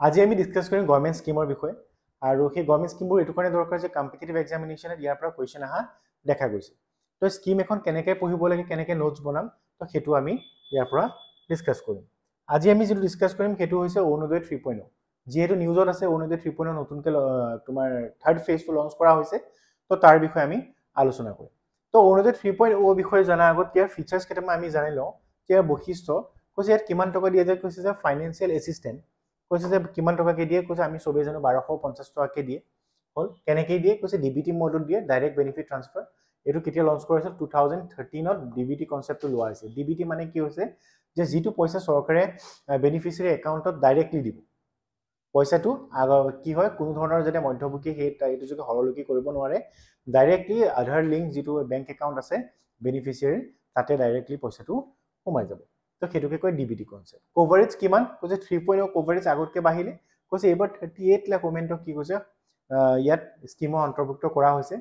আজি আমি ডিসকাস কৰিম গভৰ্ণমেণ্ট স্কিমৰ বিষয়ে আৰু সেই গভৰ্ণমেণ্ট স্কিমবোৰ এটো কাৰণে দৰকাৰ যে কম্পিটিটিভ এক্সামিনেশ্যনত ইয়াৰ পৰা কোৱেশ্চন আহা দেখা গৈছে তো স্কিম এখন কেনেকৈ পঢ়িব লাগে কেনেকৈ নোটছ বনাম তো সেইটো আমি ইয়াৰ পৰা ডিসকাস কৰিম আজি আমি যেটো ডিসকাস কৰিম সেইটো হৈছে অৰুণোদয় 3.0 যেহেতু নিউজত আছে অৰুণোদয় 3.0 নতুনকৈ তোমাৰ থাৰ্ড ফেজটো লঞ্চ কৰা হৈছে তো তাৰ বিষয়ে আমি আলোচনা কৰিম তো অৰুণোদয় 3.0 বিষয়ে জনা আগত ইয়াৰ ফিচাৰ্ছ কেইটামান আমি জানি লওঁ ইয়াৰ বৈশিষ্ট্য কৈছে ইয়াত কিমান টকা দিয়া যায় কৈছে যে ফাইনেন্সিয়েল এছিষ্টেন্ট কৈছে যে কিমান টকাকে দিয়ে কৈছে আমি সবেই জানো 1250 টকাকে দিয়ে হল কেনেকৈ দিয়ে কৈছে ডিবিটি মডত দিয়ে ডাইৰেক্ট বেনিফিট ট্ৰান্সফাৰ এটো কেতিয়া লঞ্চ কৰিছিল 2013 ত ডিবিটি কনসেপ্টটো লোৱা হৈছে ডিবিটি মানে কি হৈছে যে যেটো পইচা চৰকাৰে বেনিফিচিয়াৰি একাউণ্টত ডাইৰেক্টলি দিব পইচাটো কি হয় কোনো ধৰণৰ যেনে মধ্যভোগী হে এইটো যদি হললকি কৰিব নোৱাৰে ডাইৰেক্টলি আধাৰ লিংক যেটো বেংক একাউণ্ট আছে বেনিফিচিয়াৰি তাতে ডাইৰেক্টলি পইচাটো সোমাই যাব তো হেতুকে কয় ডিবিটি কনসেপ্ট কভাৰেজ কিমান কৈছে 3.0 কভাৰেজ আগতকে বাহিলে কৈছে এবাৰ 38 লাখ ওমেনক কি কৈছে ইয়াত স্কিমৰ অন্তৰ্ভুক্ত কৰা হৈছে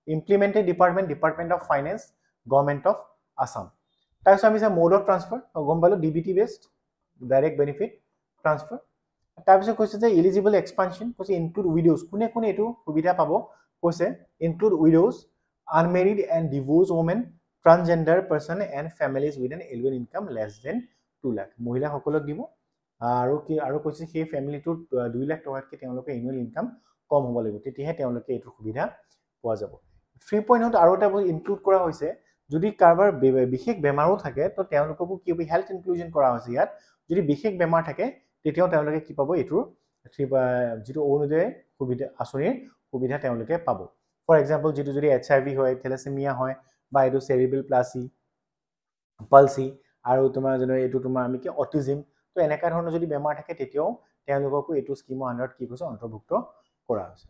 implemented department of finance government of Assam তাৰপিছত আমি মোড অফ ট্ৰান্সফাৰ গম পালো DBT based direct benefit transfer তাৰপিছত কৈছে যে এলিজিবল এক্সপানশন কৈছে ইনক্লুড উইডোজ কোনে কোনে এটো সুবিধা পাব কৈছে include widows unmarried and divorce women transgender person and families with an annual income less than 2 lakh মহিলা সকলক দিব আৰু কৈছে সেই ফ্যামিলিটো 2 লাখ টকাতকৈ তেওঁলোকে এনুৱেল ইনকাম কম হ'ব লাগিব তেতিয়াহে তেওঁলোকে এইটো সুবিধা পোৱা যাব 3.0 ত আৰু এটা ইনক্লুড কৰা হৈছে যদি কাৰোবাৰ বিশেষ বেমাৰো থাকে তো তেওঁলোককো কি হেলথ ইনক্লুজন কৰা হৈছে ইয়াত যদি বিশেষ বেমাৰ থাকে তেতিয়াও তেওঁলোকে কি পাব এইটো যেটো অৰুণোদয় সুবিধা আঁচনিৰ সুবিধা তেওঁলোকে পাব ফৰ এক্সাম্পল যেটো যদি HIV হয় থ্যালাসেমিয়া হয় বা এটো সেৰিব্ৰেল পালসি আৰু তোমাৰ যেনে এটো তোমাৰ আমি কি অটিজম তো এনেকা ধৰণৰ যদি বেমাৰ থাকে তেতিয়াও তেওঁলোককো এটো স্কিমৰ আন্ডাৰত কি কৈছে অন্তৰ্ভুক্ত কৰা হৈছে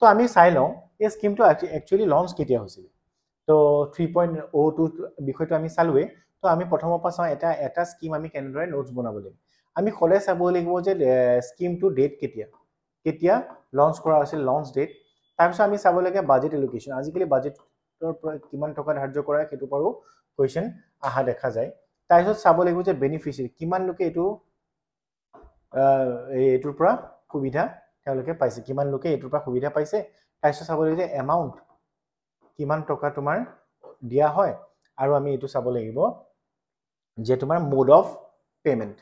তো আমি চাই লওঁ এই স্কিমটো একচুয়ালি লঞ্চ কেতিয়া হৈছিল তো 3.0 বিষয়টো আমি চালুৱে তো আমি প্ৰথমৰ পৰা চাওঁ এটা স্কিম আমি কেনেদৰে নোটছ বনাব লাগিব আমি কলে চাব লাগিব যে স্কিমটো ডেট কেতিয়া লঞ্চ কৰা হৈছিল লঞ্চ ডেট তাৰপিছত আমি চাব লাগে বাজেট এলোকেশন আজিকালি বাজেটৰ পৰা কিমান টকা ধাৰ্য কৰা হেতু পাৰো কোৱেশ্চন আহা দেখা যায় তাৰপিছত চাব লাগিব যে বেনিফিচিয়াৰি কিমান লোকে এটোৰ পৰা সুবিধা তেওঁলোকে পাইছে কিমান লোকে এটোৰ পৰা সুবিধা পাইছে তাৰপিছত চাব লাগিব যে এমাউন্ট কিমান টকা তোমাৰ দিয়া হয় আৰু আমি এটো চাব লাগিব যে তোমাৰ মোড অফ পেমেন্ট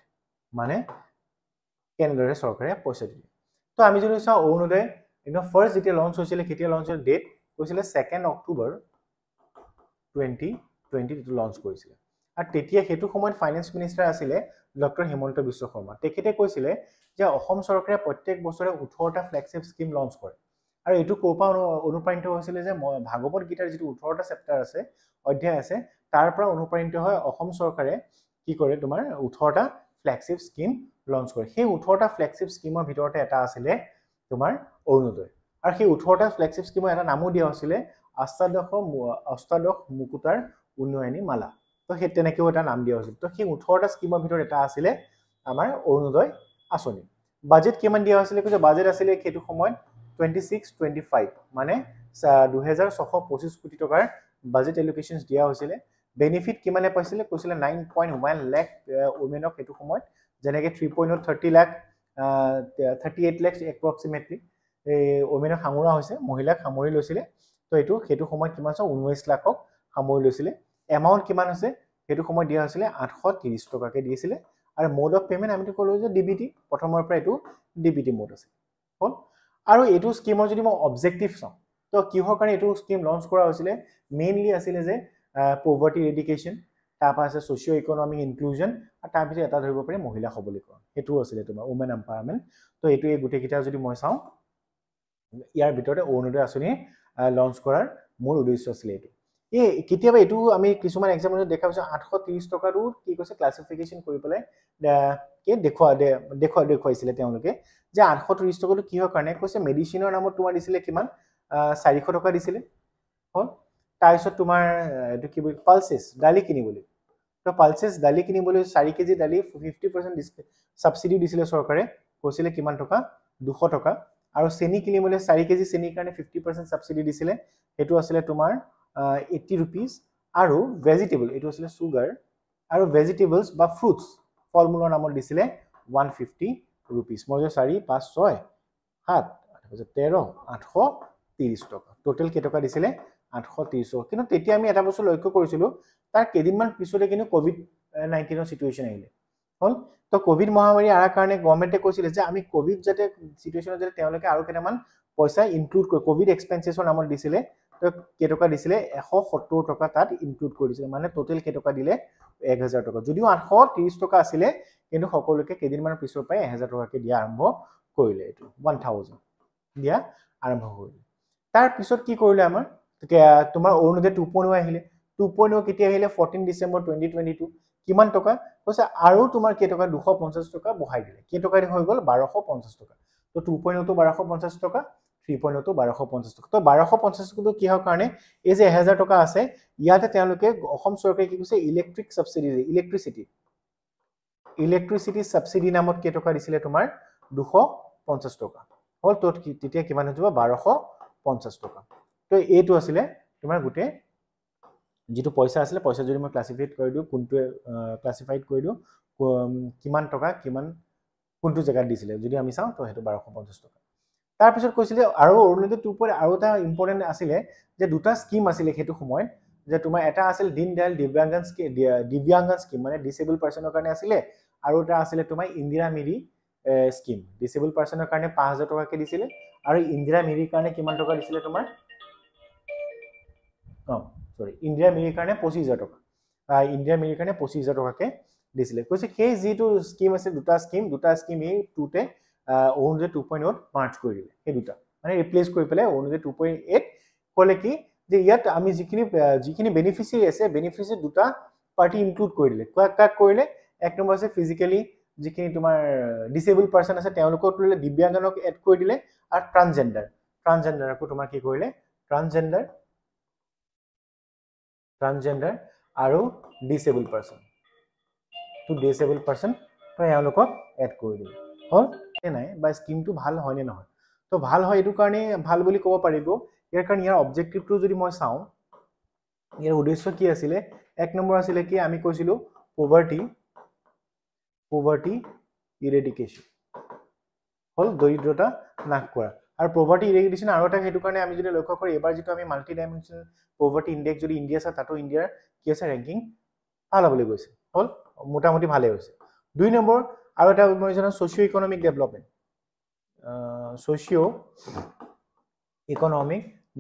মানে কেনেদৰে চৰকাৰে পইচা দিয়ে তো আমি যদি চাওঁ অৰুণোদয় ফাৰ্ষ্ট যেতিয়া লঞ্চ হৈছিল কেতিয়া লঞ্চ হৈছিল ডেট কৈছিলে 2 অক্টোবৰ 2020 লঞ্চ কৰিছিল আৰু তেতিয়া হেতু সময়ত ফাইনেন্স মিনিষ্টাৰ আছিলে ডক্টৰ হিমন্ত বিশ্ব শৰ্মা তেখেতে কৈছিলে যে অসম চৰকাৰে প্ৰত্যেক বছৰে 18টা ফ্লেগশিপ স্কিম লঞ্চ কৰে আৰু এটো কোপা অনুপ্ৰাণিত হৈছিল যে ভাগৱত গীতাৰ যেটো 18টা চেপ্টাৰ আছে অধ্যায় আছে তাৰ পৰা অনুপ্ৰাণিত হয় অসম চৰকাৰে কি কৰে তোমাৰ 18টা ফ্লেগশিপ স্কিম লঞ্চ কৰে সেই 18টা ফ্লেগশিপ স্কিমৰ ভিতৰতে এটা আছিল তোমাৰ অৰুণোদয় আৰু সেই 18টা ফ্লেগশিপ স্কিমৰ এটা নামও দিয়া হৈছিল অষ্টাদশ মুকুতাৰ উন্নয়নী মালা তো সেই তেনেকেও এটা নাম দিয়া হৈছিল তো সেই 18টা স্কিমৰ ভিতৰত এটা আছিল আমাৰ অৰুণোদয় আঁচনি বাজেট কিমান দিয়া হৈছিল কৈছে বাজেট আছিল হেতু সময়ত 2625 মানে 2625 কোটি টকাৰ বাজেট এলোকেশনস দিয়া হৈছিল বেনিফিট কিমানে পাইছিল কৈছিল 9.1 লাখ ওমেনক হেতু সময়ত যেনেকৈ 3.0 30 লাখ 38 লাখ এপ্ৰক্সিমেটলি ওমেনক সামৰা হৈছে মহিলাক সামৰি লৈছিল তো এটো হেতু সময়ত কিমান আছে 19 লাখক সামৰি লৈছিল এমাউন্ট কিমান আছে হেতু সময় দিয়া হৈছিল 830 টকাকে দিছিল আৰু মোড অফ পেমেন্ট আমি কলো যে ডিবিটি প্ৰথমৰ পৰা এটো ডিবিটি মোড আছে হল আৰু এটো স্কিমৰ যদি মই অবজেক্টিভ চাওঁ তো কিহৰ কাৰণে এটো স্কিম লঞ্চ কৰা হৈছিল মেইনলি আছিল যে পভাৰ্টি এডুকেশ্যন তাৰপা আছে সোশিও ইকোনমিক ইনক্লুজন আৰু তাৰ ভিতৰত এটা ধৰিব পাৰি মহিলা সবলীকৰণ হেতু আছিল তোমাৰ ওমেন এম্পাৱাৰমেন্ট তো এটো এই গুটে কিটা যদি মই চাওঁ ইয়াৰ ভিতৰতে অৰুণোদয় আঁচনি লঞ্চ কৰাৰ মূল উদ্দেশ্য আছিল এটো কেতিয়াবা এটো আমি কিছুমান এক্সাম্পল দেখা পাইছো 830 টকাটো কি কৈছে ক্লাসিফিকেশন কৰি পেলাই কে দেখুৱাইছিলে তেওঁলোকে যে 830 টকাটো কিহৰ কাৰণে কৈছে মেডিচিনৰ নামত তোমাৰ দিছিলে কিমান 400 টকা দিছিলে হল তাৰপিছত তোমাৰ এটো কি পালসেস দালি কিনিবলৈ তো পালসেস দালি কিনিবলৈ 4 কেজি দালি 50% সাবসিডি দিছিলে চৰকাৰে কৈছিলে কিমান টকা 200 টকা আৰু চেনি কিনিবলৈ 4 কেজি চেনিৰ কাৰণে 50% সাবসিডি দিছিলে হেতু আছিল তোমাৰ 80 rupees আৰু ভেজিটেবল এটো আছিল সুগাৰ আৰু ভেজিটেবলস বা ফ্ৰুটস ফলমূলৰ নামত দিছিলে 150 rupees মই 4 5 6 7 13 830 টকা টোটাল কে টকা দিছিলে 830 কিন্তু তেতিয়া আমি এটা বস্তু লক্ষ্য কৰিছিলো তাৰ কেদিনমান পিছতে কিন্তু কোভিড 19 ৰ সিচুৱেচন আহিলে হল তো কোভিড মহামাৰী আৰ কাৰণে গভৰ্ণমেণ্টে কৈছিলে যে আমি কোভিড যাতে সিচুৱেচনত যাতে তেওঁলোকে আৰু কেটামান পইচা ইনক্লুড কৰি কোভিড এক্সপেন্সেছৰ নামত দিছিলে তো কে টকা দিছিলে 170 টকা তাত ইনক্লুড কৰিছিলে মানে টোটাল কে টকা দিলে 1000 টকা যদিও 830 টকা আছিল কিন্তু সকলোকে কেদিনমান পিছৰ পাই 1000 টকাকে দিয়া আৰম্ভ কৰিলে এটো 1000 দিয়া আৰম্ভ কৰিলে তাৰ পিছত কি কৰিলে আমাৰ তোমাৰ অৰুণোদয় 2.0 আহিলে 2.0 কেতিয়া আহিলে 14 ডিসেম্বৰ 2022 কিমান টকা কৈছে আৰু তোমাৰ কে টকা 250 টকা বহাই দিলে কে টকা হৈ গল 1250 টকা তো 2.0 তো 1250 টকা 3.0 তো 1250 টকা তো 1250 টকা কি হয় কাৰণে এই যে 1000 টকা আছে ইয়াতে তেওঁলোকে অসম চৰকাৰে কি কৈছে ইলেক্ট্ৰিক সাবসিডি ইলেক্ট্ৰিসিটি সাবসিডি নামত কে টকা দিছিলে তোমাৰ 250 টকা হল তো তেতিয়া কিমান হৈ যাব 1250 টকা তো এইটো আছিল তোমাৰ গুটে যেটো পইচা আছিল পইচা যদি মই ক্লাসিফাইড কৰি দিও কোনটো ক্লাসিফাইড কৰি দিও কিমান টকা কিমান কোনটো জায়গা দিছিলে যদি আমি চাও তো হেতু 1250 টকা তাৰ পিছত কৈছিলে আৰু অৰুণোদয় 2 আৰু এটা ইম্পৰ্টেন্ট আছিল যে দুটা স্কিম আছিল হেতু সময় যে তোমাৰ এটা আছিল দীনদয়াল দিব্যাংগন স্কিম মানে ডিসেবল পাৰসনৰ কাৰণে আছিল আৰু এটা আছিল তোমাৰ ইন্দিৰা মিৰি স্কিম ডিসেবল পাৰসনৰ কাৰণে 5000 টকা কে দিছিলে আৰু ইন্দিৰা মিৰিৰ কাৰণে কিমান টকা দিছিলে তোমাৰ সৰি ইন্দিৰা মিৰিৰ কাৰণে 25000 টকা ইন্দিৰা মিৰিৰ কাৰণে 25000 টকা কে দিছিলে কৈছে সেই যেটো স্কিম আছে দুটা স্কিম এই টুতে অৰুণোদয় 2.0 মাৰ্জ কৰি দিলে সেই দুটা মানে ৰিপ্লেস কৰি পেলাই অৰুণোদয় 2.8 কলে কি যে ইয়াত আমি যিখিনি বেনিফিচিয়াৰি আছে বেনিফিচিয়াৰি দুটা পাৰ্টি ইনক্লুড কৰি দিলে কাক কৰিলে এক নম্বৰ আছে ফিজিক্যালি যিখিনি তোমাৰ ডিসেবল পাৰসন আছে তেওঁলোকক কৰিলে দিব্যাংগনক এড কৰি দিলে আৰু ট্ৰান্সজেন্ডাৰকো তোমাৰ কি কৰিলে ট্ৰান্সজেন্ডাৰ আৰু ডিসেবল পাৰসন তো ডিসেবল পাৰসন তো তেওঁলোকক এড কৰি দিলে হল নাই বা স্কিমটো ভাল হয় নে নহয় তো ভাল হয় এটো কাৰণে ভাল বুলি ক'ব পাৰিব ইয়াৰ কাৰণ ইয়াৰ অবজেক্টিভটো যদি মই চাও ইয়াৰ উদ্দেশ্য কি আছিল এক নম্বৰ আছিল কি আমি কৈছিলো পভাৰ্টি ইৰেডিকেশন হল দৰিদ্ৰতা নাশ কৰা আৰু পভাৰ্টি ইৰেডিকেশন আৰু এটা হেতু কাৰণে আমি যদি লক্ষ্য কৰো এবাৰ যেটো আমি মাল্টি ডাইমেনশনাল পভাৰ্টি ইনডেক্স যদি ইন্ডিয়া আছে তাতো ইন্ডিয়াৰ কি আছে ৰেংকিং ভাল হ'বলৈ গৈছে হল মোটামুটি ভালে হৈছে দুই নম্বৰ আৰু এটা মই জানো সোশিও ইকোনমিক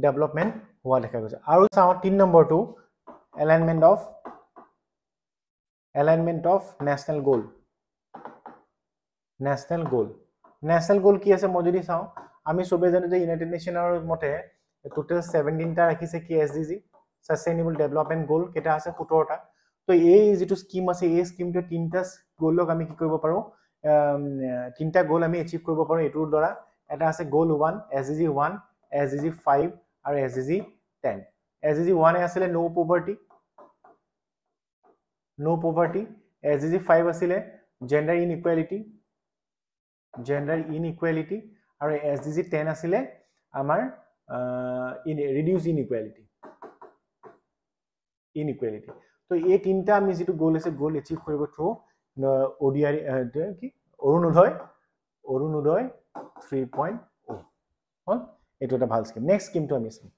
ডেভেলপমেন্ট হোৱা দেখা গৈছে আৰু চাও 3 নম্বৰটো এলাইনমেন্ট অফ নেশনাল গোল কি আছে মই যদি চাও আমি সবে জানো যে ইউনাইটেড নেশনৰ মতে টোটাল 17 টা ৰাখিছে কি এসডিজি সাস্টেইনেবল ডেভেলপমেন্ট গোল কেটা আছে 17 টা তো এই যেটো স্কিম আছে এই স্কিমটো তিনটা গোলক আমি কি কৰিব পাৰো তিনটা গোল আমি এচিভ কৰিব পাৰো এটোৰ দ্বাৰা এটা আছে গোল 1 এসডিজি 1 এসডিজি 5 আৰু এসডিজি 10 এসডিজি 1 আছিল নো পভাৰ্টি এসডিজি 5 আছিল জেন্ডাৰ ইনইকুৱেলিটি আৰু এসডিজি 10 আছিল আমাৰ ৰিডিউস ইনইকুৱেলিটি তো এই তিনটা আমি যেটো গোল আছে গোল এচিভ কৰিব থ্ৰু ওডিআই কি অৰুণোদয় 3.0 হল এটো এটা ভাল স্কিম নেক্সট স্কিমটো আমি চাম